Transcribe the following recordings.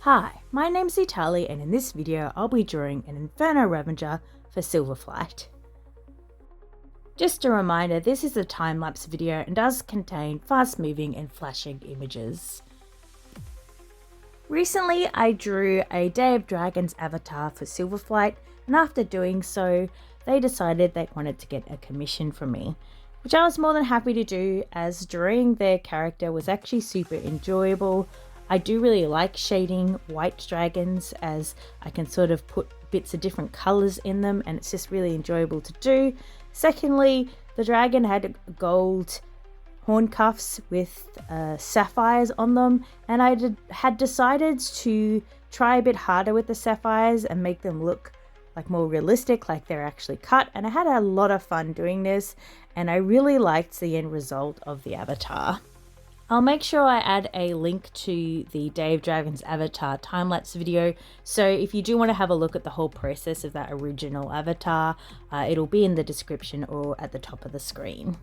Hi, my name's Itali and in this video I'll be drawing an Inferno Ravager for Silverflight. Just a reminder, this is a time-lapse video and does contain fast-moving and flashing images. Recently I drew a Day of Dragons avatar for Silverflight, and after doing so they decided they wanted to get a commission from me, which I was more than happy to do, as drawing their character was actually super enjoyable. I do really like shading white dragons, as I can sort of put bits of different colours in them and it's just really enjoyable to do. Secondly, the dragon had gold horn cuffs with sapphires on them, and I had decided to try a bit harder with the sapphires and make them look like more realistic, like they're actually cut, and I had a lot of fun doing this and I really liked the end result of the avatar. I'll make sure I add a link to the Day of Dragons avatar time-lapse video, so if you do want to have a look at the whole process of that original avatar, it'll be in the description or at the top of the screen.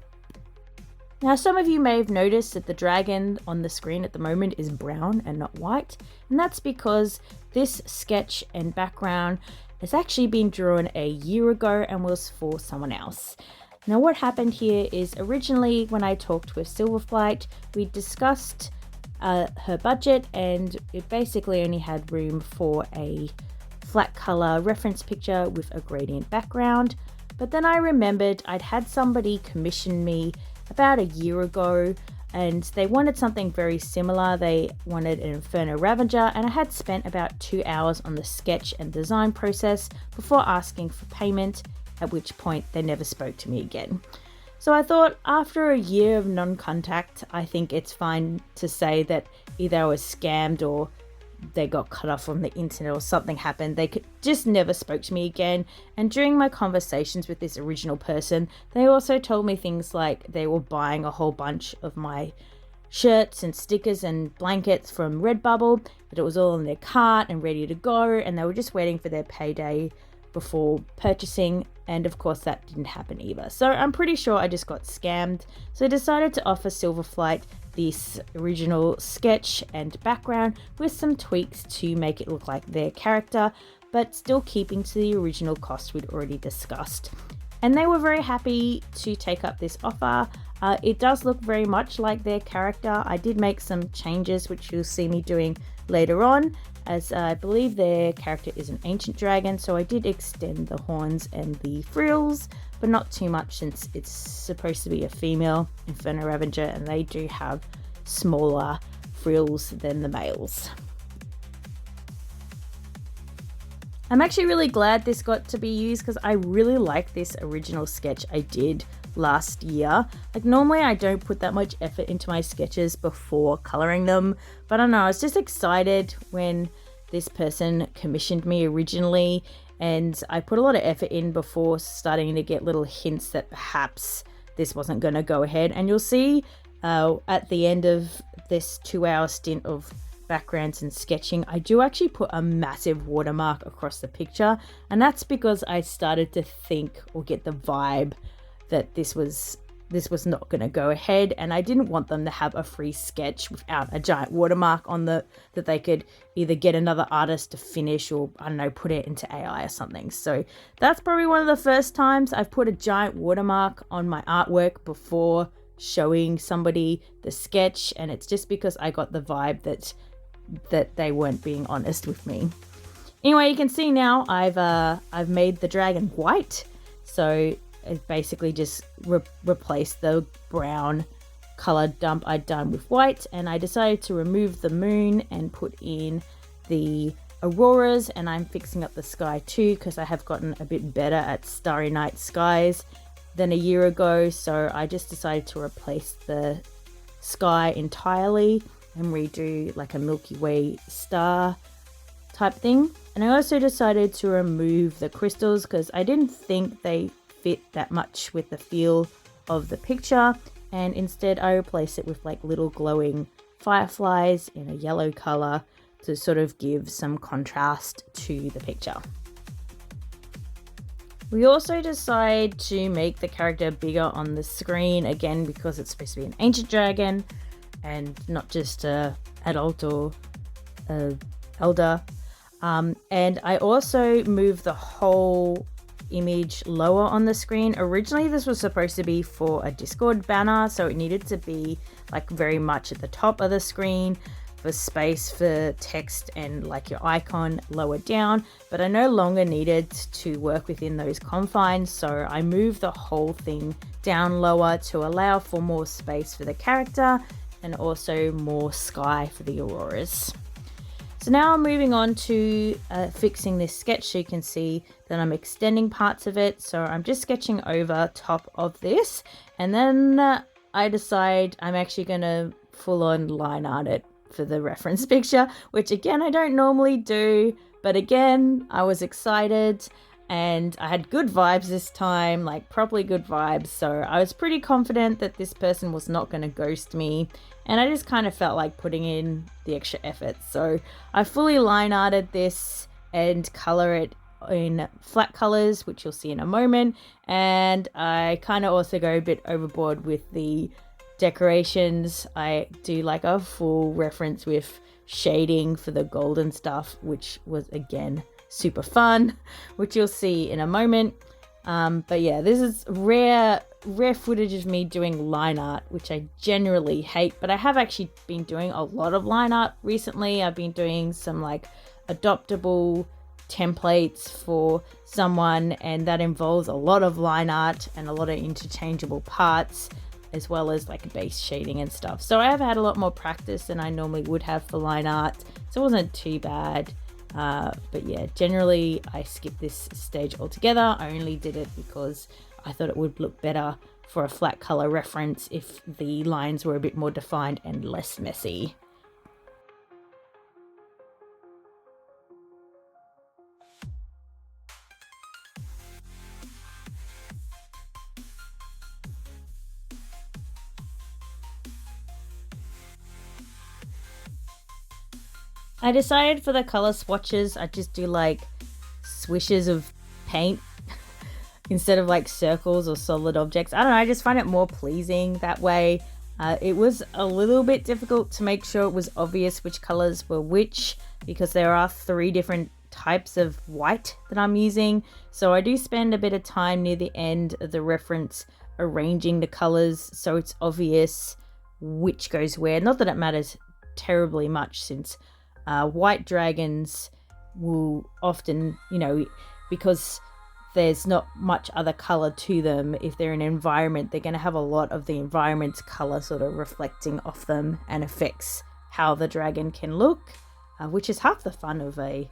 Now, some of you may have noticed that the dragon on the screen at the moment is brown and not white, and that's because this sketch and background has actually been drawn a year ago and was for someone else. Now, what happened here is, originally when I talked with Silverflight, we discussed her budget, and it basically only had room for a flat color reference picture with a gradient background. But then I remembered I'd had somebody commission me about a year ago and they wanted something very similar. They wanted an Inferno Ravager, and I had spent about 2 hours on the sketch and design process before asking for payment, at which point they never spoke to me again. So I thought, after a year of non-contact, I think it's fine to say that either I was scammed or they got cut off from the internet or something happened. They just never spoke to me again. And during my conversations with this original person, they also told me things like they were buying a whole bunch of my shirts and stickers and blankets from Redbubble, that it was all in their cart and ready to go, and they were just waiting for their payday before purchasing, and of course that didn't happen either. So I'm pretty sure I just got scammed. So I decided to offer Silverflight this original sketch and background with some tweaks to make it look like their character, but still keeping to the original cost we'd already discussed. And they were very happy to take up this offer. It does look very much like their character. I did make some changes, which you'll see me doing later on, as I believe their character is an ancient dragon, so I did extend the horns and the frills, but not too much since it's supposed to be a female Inferno Ravager and they do have smaller frills than the males. I'm actually really glad this got to be used, because I really like this original sketch I did last year. Like, normally I don't put that much effort into my sketches before coloring them, but I don't know, I was just excited when this person commissioned me originally, and I put a lot of effort in before starting to get little hints that perhaps this wasn't going to go ahead. And you'll see at the end of this 2-hour stint of backgrounds and sketching, I do actually put a massive watermark across the picture, and that's because I started to think or get the vibe that this was not going to go ahead, and I didn't want them to have a free sketch without a giant watermark on that they could either get another artist to finish or, I don't know, put it into AI or something. So that's probably one of the first times I've put a giant watermark on my artwork before showing somebody the sketch, and it's just because I got the vibe that they weren't being honest with me. Anyway, you can see now I've made the dragon white, so it basically just replaced the brown colored dump I'd done with white, and I decided to remove the moon and put in the auroras, and I'm fixing up the sky too, because I have gotten a bit better at starry night skies than a year ago. So I just decided to replace the sky entirely and redo like a Milky Way star type thing. And I also decided to remove the crystals because I didn't think they fit that much with the feel of the picture, and instead I replaced it with like little glowing fireflies in a yellow color to sort of give some contrast to the picture. We also decide to make the character bigger on the screen, again because it's supposed to be an ancient dragon and not just a adult or a elder. And I also moved the whole image lower on the screen. Originally this was supposed to be for a Discord banner, so it needed to be like very much at the top of the screen for space for text and like your icon lower down, but I no longer needed to work within those confines, so I moved the whole thing down lower to allow for more space for the character and also more sky for the auroras. So now I'm moving on to fixing this sketch. So you can see that I'm extending parts of it. So I'm just sketching over top of this. And then I decide I'm actually going to full on line art it for the reference picture, which again, I don't normally do. But again, I was excited and I had good vibes this time, like properly good vibes. So I was pretty confident that this person was not going to ghost me. And I just kind of felt like putting in the extra effort. So I fully line arted this and color it in flat colors, which you'll see in a moment. And I kind of also go a bit overboard with the decorations. I do like a full reference with shading for the golden stuff, which was again super fun, which you'll see in a moment. But yeah, this is rare footage of me doing line art, which I generally hate, but I have actually been doing a lot of line art recently. I've been doing some like adoptable templates for someone, and that involves a lot of line art and a lot of interchangeable parts, as well as like base shading and stuff. So I have had a lot more practice than I normally would have for line art, so it wasn't too bad. But yeah, generally I skipped this stage altogether. I only did it because I thought it would look better for a flat color reference if the lines were a bit more defined and less messy. I decided for the color swatches, I just do like swishes of paint instead of like circles or solid objects. I don't know, I just find it more pleasing that way. It was a little bit difficult to make sure it was obvious which colors were which, because there are 3 different types of white that I'm using. So I do spend a bit of time near the end of the reference arranging the colors so it's obvious which goes where. Not that it matters terribly much, since white dragons will often, you know, because there's not much other color to them, if they're in an environment, they're going to have a lot of the environment's color sort of reflecting off them and affects how the dragon can look, which is half the fun of a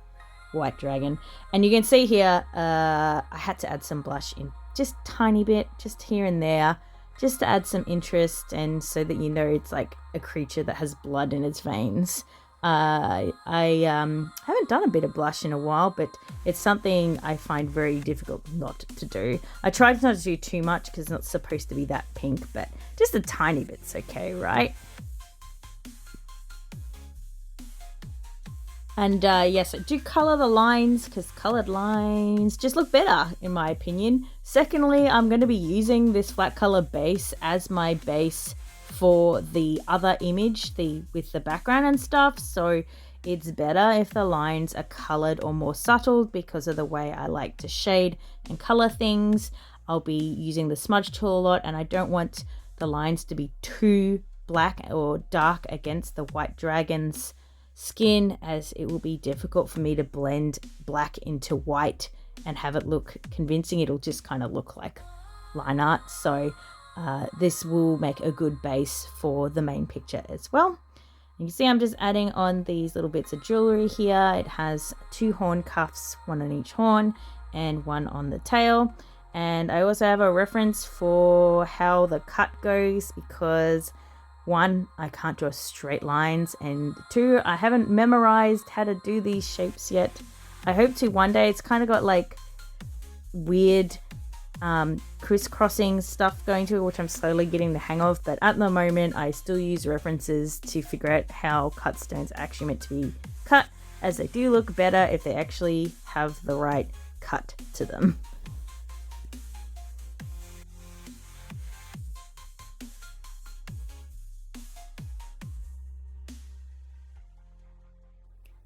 white dragon. And you can see here, I had to add some blush in just tiny bit, just here and there, just to add some interest, and so that you know it's like a creature that has blood in its veins. I haven't done a bit of blush in a while, but it's something I find very difficult not to do. I tried not to do too much because it's not supposed to be that pink, but just a tiny bit's okay, right? And yes, I do colour the lines because coloured lines just look better in my opinion. Secondly, I'm going to be using this flat colour base as my base for the other image, with the background and stuff, so it's better if the lines are coloured or more subtle because of the way I like to shade and colour things. I'll be using the smudge tool a lot, and I don't want the lines to be too black or dark against the white dragon's skin, as it will be difficult for me to blend black into white and have it look convincing. It'll just kind of look like line art. So this will make a good base for the main picture as well. You can see I'm just adding on these little bits of jewelry here. It has 2 horn cuffs, 1 on each horn and 1 on the tail. And I also have a reference for how the cut goes, because 1, I can't draw straight lines, and 2, I haven't memorized how to do these shapes yet. I hope to one day. It's kind of got like weird crisscrossing stuff going to it, which I'm slowly getting the hang of, but at the moment I still use references to figure out how cut stones are actually meant to be cut, as they do look better if they actually have the right cut to them.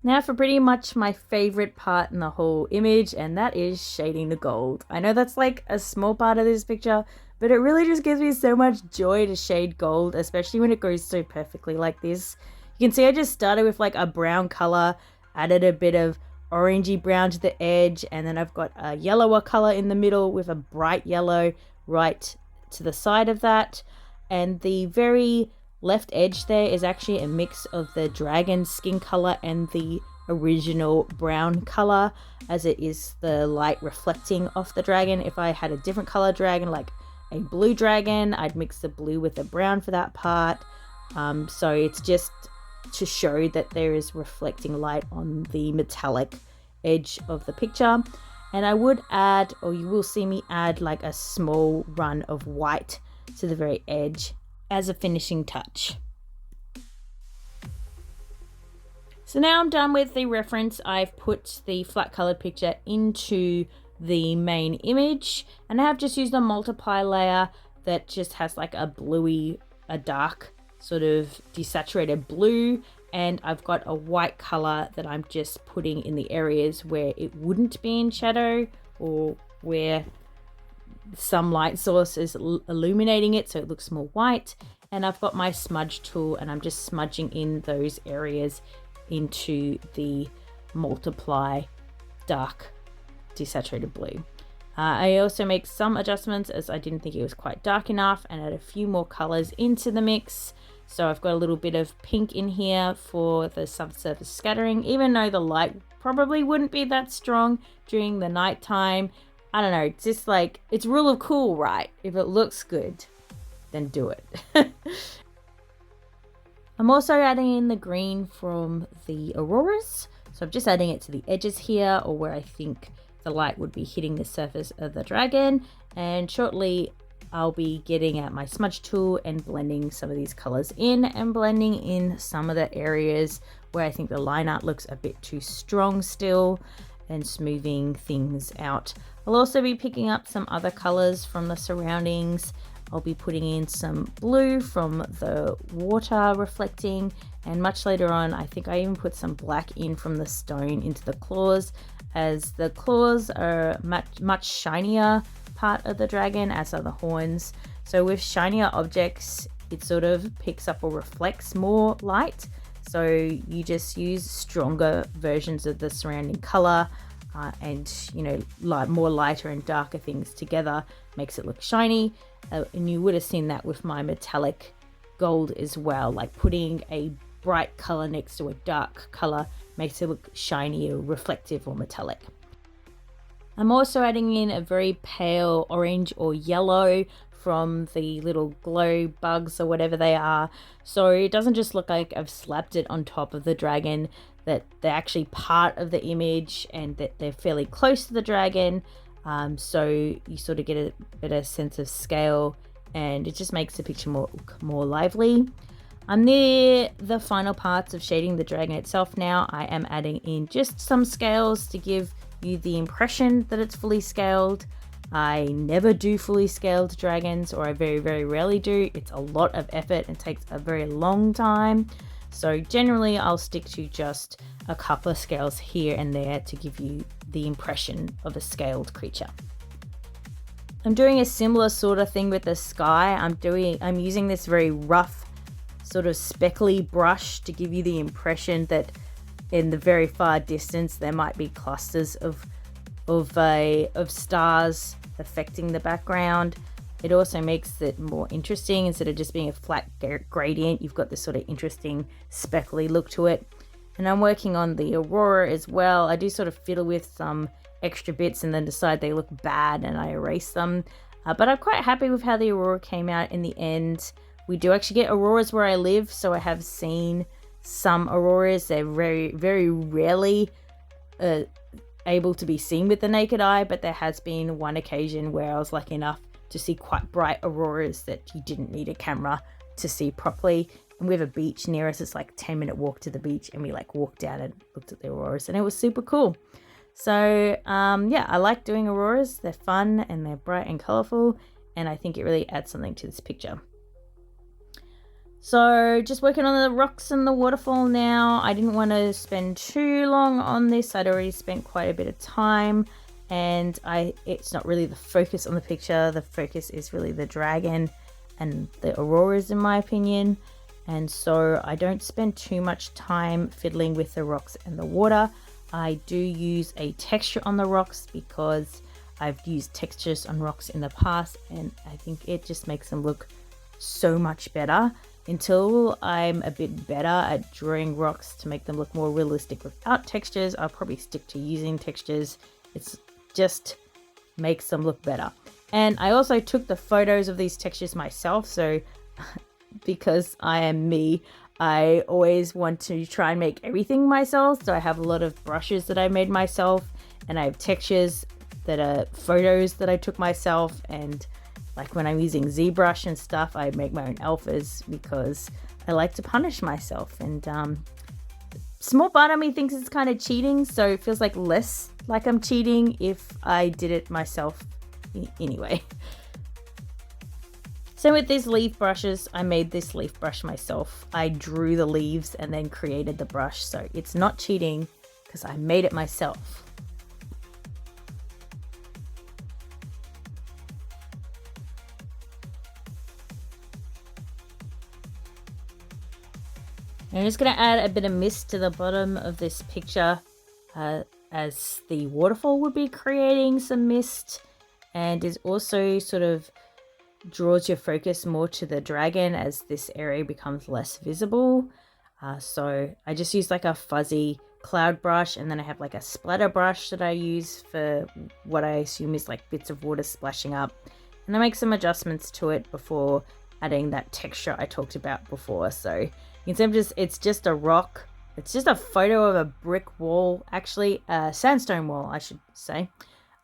Now for pretty much my favorite part in the whole image, and that is shading the gold. I know that's like a small part of this picture, but it really just gives me so much joy to shade gold, especially when it goes so perfectly like this. You can see I just started with like a brown color, added a bit of orangey brown to the edge, and then I've got a yellower color in the middle with a bright yellow right to the side of that. And the very left edge there is actually a mix of the dragon skin color and the original brown color, as it is the light reflecting off the dragon. If I had a different color dragon, like a blue dragon, I'd mix the blue with the brown for that part. So it's just to show that there is reflecting light on the metallic edge of the picture. And I would add, or you will see me add, like a small run of white to the very edge as a finishing touch. So now I'm done with the reference. I've put the flat colored picture into the main image, and I have just used a multiply layer that just has like a bluey, a dark sort of desaturated blue, and I've got a white color that I'm just putting in the areas where it wouldn't be in shadow, or where some light source is illuminating it so it looks more white. And I've got my smudge tool, and I'm just smudging in those areas into the multiply dark desaturated blue. I also make some adjustments as I didn't think it was quite dark enough, and add a few more colors into the mix. So I've got a little bit of pink in here for the subsurface scattering, even though the light probably wouldn't be that strong during the nighttime. I don't know, it's just like, it's rule of cool, right? If it looks good, then do it. I'm also adding in the green from the auroras. So I'm just adding it to the edges here, or where I think the light would be hitting the surface of the dragon. And shortly I'll be getting out my smudge tool and blending some of these colors in, and blending in some of the areas where I think the line art looks a bit too strong still, and smoothing things out. I'll also be picking up some other colors from the surroundings. I'll be putting in some blue from the water reflecting, and much later on I think I even put some black in from the stone into the claws, as the claws are much shinier part of the dragon, as are the horns. So with shinier objects, it sort of picks up or reflects more light. So you just use stronger versions of the surrounding color, and you know, more lighter and darker things together makes it look shiny. And you would have seen that with my metallic gold as well, like putting a bright color next to a dark color makes it look shiny or reflective or metallic. I'm also adding in a very pale orange or yellow from the little glow bugs or whatever they are. So it doesn't just look like I've slapped it on top of the dragon, that they're actually part of the image and that they're fairly close to the dragon. So you sort of get a better sense of scale, and it just makes the picture more lively. I'm near the final parts of shading the dragon itself now. I am adding in just some scales to give you the impression that it's fully scaled. I never do fully scaled dragons, or I very, very rarely do. It's a lot of effort and takes a very long time. So generally I'll stick to just a couple of scales here and there to give you the impression of a scaled creature. I'm doing a similar sort of thing with the sky. I'm using this very rough sort of speckly brush to give you the impression that in the very far distance there might be clusters of stars affecting the background. It also makes it more interesting. Instead of just being a flat gradient, you've got this sort of interesting speckly look to it. And I'm working on the aurora as well. I do sort of fiddle with some extra bits and then decide they look bad and I erase them. But I'm quite happy with how the aurora came out in the end. We do actually get auroras where I live, so I have seen some auroras. They're very, very rarely able to be seen with the naked eye, but there has been one occasion where I was lucky enough to see quite bright auroras that you didn't need a camera to see properly. And we have a beach near us. It's like a 10-minute walk to the beach, and we like walked down and looked at the auroras, and it was super cool. So yeah, I like doing auroras. They're fun and they're bright and colorful, and I think it really adds something to this picture. So just working on the rocks and the waterfall now. I didn't want to spend too long on this. I'd already spent quite a bit of time, and it's not really the focus on the picture. The focus is really the dragon and the auroras, in my opinion. And so I don't spend too much time fiddling with the rocks and the water. I do use a texture on the rocks because I've used textures on rocks in the past, and I think it just makes them look so much better. Until I'm a bit better at drawing rocks to make them look more realistic without textures, I'll probably stick to using textures. It's just makes them look better. And I also took the photos of these textures myself, so because I am me, I always want to try and make everything myself. So I have a lot of brushes that I made myself, and I have textures that are photos that I took myself. And like when I'm using ZBrush and stuff, I make my own alphas because I like to punish myself. And small part of me thinks it's kind of cheating, so it feels like less like I'm cheating if I did it myself anyway. So with these leaf brushes, I made this leaf brush myself. I drew the leaves and then created the brush, so it's not cheating because I made it myself. I'm just going to add a bit of mist to the bottom of this picture as the waterfall would be creating some mist, and is also sort of draws your focus more to the dragon as this area becomes less visible. So I just use like a fuzzy cloud brush, and then I have like a splatter brush that I use for what I assume is like bits of water splashing up, and I make some adjustments to it before adding that texture I talked about before. So it's just a rock. It's just a photo of a brick wall, actually a sandstone wall, I should say,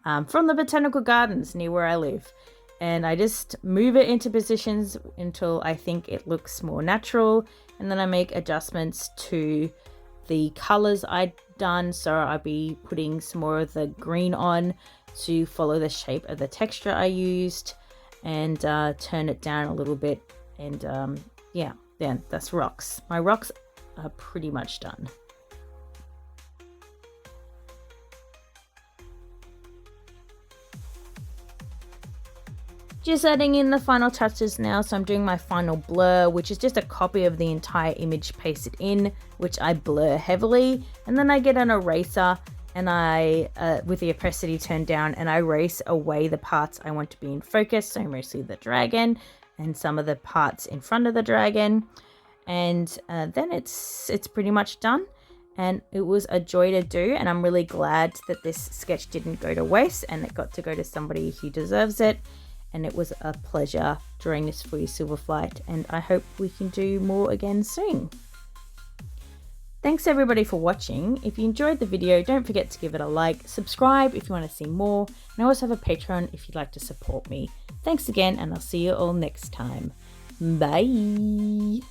from the botanical gardens near where I live. And I just move it into positions until I think it looks more natural. And then I make adjustments to the colors I'd done. So I'll be putting some more of the green on to follow the shape of the texture I used, and turn it down a little bit. And yeah, then that's rocks. My rocks are pretty much done. Just adding in the final touches now. So I'm doing my final blur, which is just a copy of the entire image pasted in, which I blur heavily. And then I get an eraser, and I, with the opacity turned down, and I erase away the parts I want to be in focus. So mostly the dragon and some of the parts in front of the dragon. And then it's pretty much done. And it was a joy to do, and I'm really glad that this sketch didn't go to waste and it got to go to somebody who deserves it. And it was a pleasure drawing this for you, Silverflight, and I hope we can do more again soon. Thanks everybody for watching. If you enjoyed the video, don't forget to give it a like, subscribe if you want to see more, and I also have a Patreon if you'd like to support me. Thanks again, and I'll see you all next time. Bye!